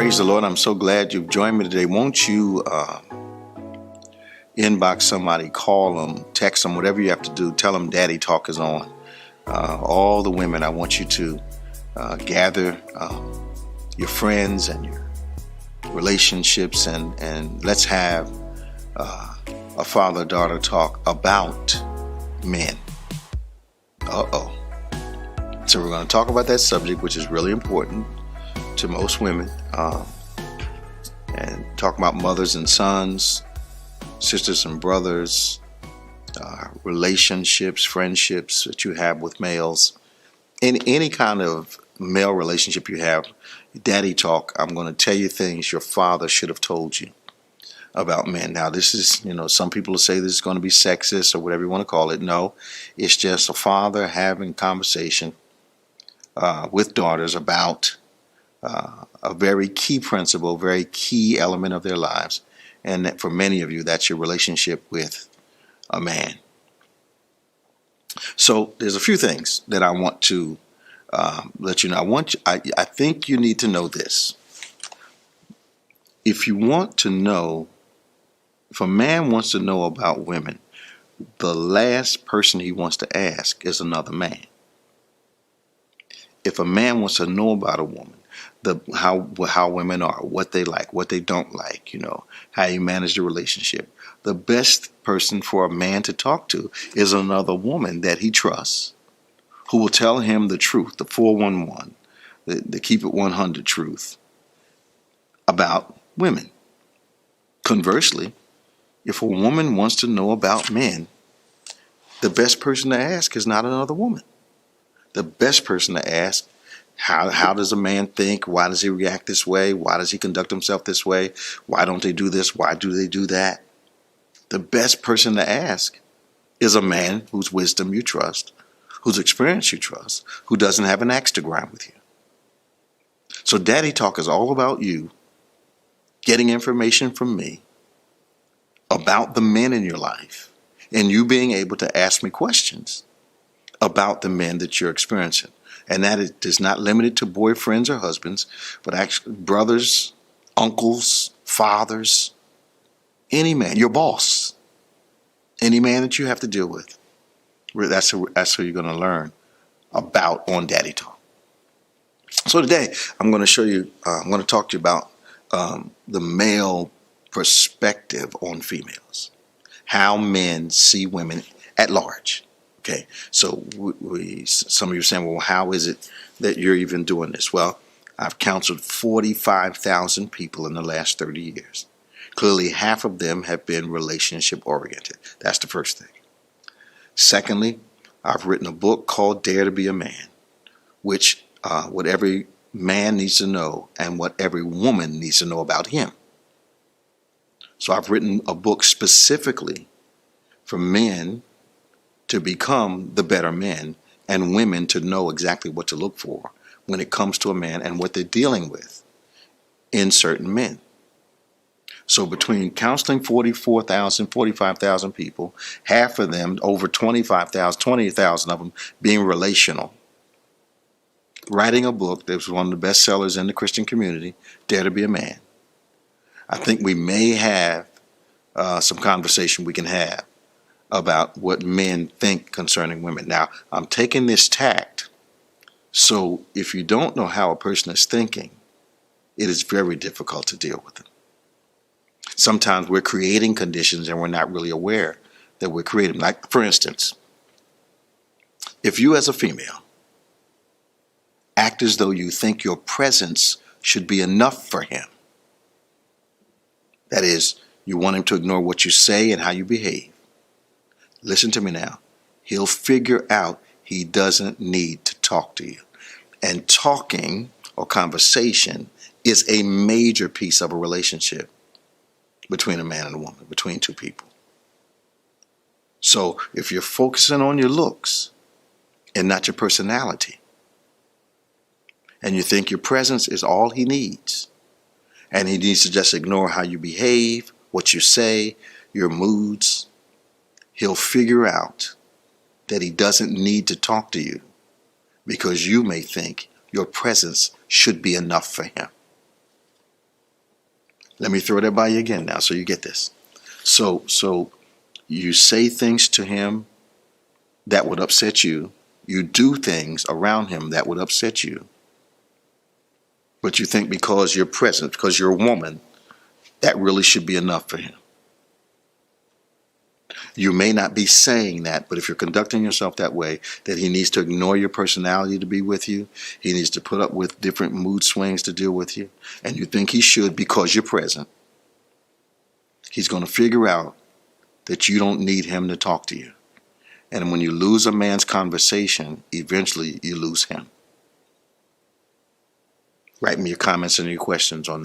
Praise the Lord. I'm so glad you've joined me today. Won't you inbox somebody, call them, text them, whatever you have to do. Tell them Daddy Talk is on. All the women, I want you to gather your friends and your relationships and let's have a father-daughter talk about men. So we're going to talk about that subject, which is really important to most women, and talk about mothers and sons, sisters and brothers, relationships, friendships that you have with males. In any kind of male relationship you have, Daddy Talk, I'm going to tell you things your father should have told you about men. Now, this is, some people will say this is going to be sexist or whatever you want to call it. No, it's just a father having conversation with daughters about a very key principle, very key element of their lives. And that for many of you, that's your relationship with a man. So there's a few things that I want to let you know. I think you need to know this. If a man wants to know about women, the last person he wants to ask is another man. If a man wants to know about a woman, how women are, what they like, what they don't like, how you manage the relationship, the best person for a man to talk to is another woman that he trusts, who will tell him the truth, the 411, the keep it 100 truth about women. Conversely, if a woman wants to know about men, the best person to ask is not another woman. The best person to ask, how does a man think? Why does he react this way? Why does he conduct himself this way? Why don't they do this? Why do they do that? The best person to ask is a man whose wisdom you trust, whose experience you trust, who doesn't have an axe to grind with you. So Daddy Talk is all about you getting information from me about the men in your life and you being able to ask me questions about the men that you're experiencing. And that is not limited to boyfriends or husbands, but actually brothers, uncles, fathers, any man, your boss, any man that you have to deal with. That's who you're going to learn about on Daddy Talk. So today I'm going to talk to you about the male perspective on females, how men see women at large. Okay, so some of you are saying, well, how is it that you're even doing this? Well, I've counseled 45,000 people in the last 30 years. Clearly, half of them have been relationship oriented. That's the first thing. Secondly, I've written a book called Dare to Be a Man, which what every man needs to know and what every woman needs to know about him. So I've written a book specifically for men to become the better men and women to know exactly what to look for when it comes to a man and what they're dealing with in certain men. So between counseling 45,000 people, half of them, over 20,000 of them being relational, writing a book that was one of the best sellers in the Christian community, Dare to Be a Man. I think we may have some conversation we can have about what men think concerning women. Now, I'm taking this tact, so if you don't know how a person is thinking, it is very difficult to deal with them. Sometimes we're creating conditions and we're not really aware that we're creating. Like, for instance, if you as a female act as though you think your presence should be enough for him, that is, you want him to ignore what you say and how you behave, listen to me now. He'll figure out he doesn't need to talk to you. And talking or conversation is a major piece of a relationship between a man and a woman, between two people. So if you're focusing on your looks and not your personality, and you think your presence is all he needs, and he needs to just ignore how you behave, what you say, your moods, he'll figure out that he doesn't need to talk to you because you may think your presence should be enough for him. Let me throw that by you again now so you get this. So you say things to him that would upset you. You do things around him that would upset you. But you think because you're present, because you're a woman, that really should be enough for him. You may not be saying that, but if you're conducting yourself that way, that he needs to ignore your personality to be with you, he needs to put up with different mood swings to deal with you, and you think he should because you're present, he's going to figure out that you don't need him to talk to you. And when you lose a man's conversation, eventually you lose him. Write me your comments and your questions on that.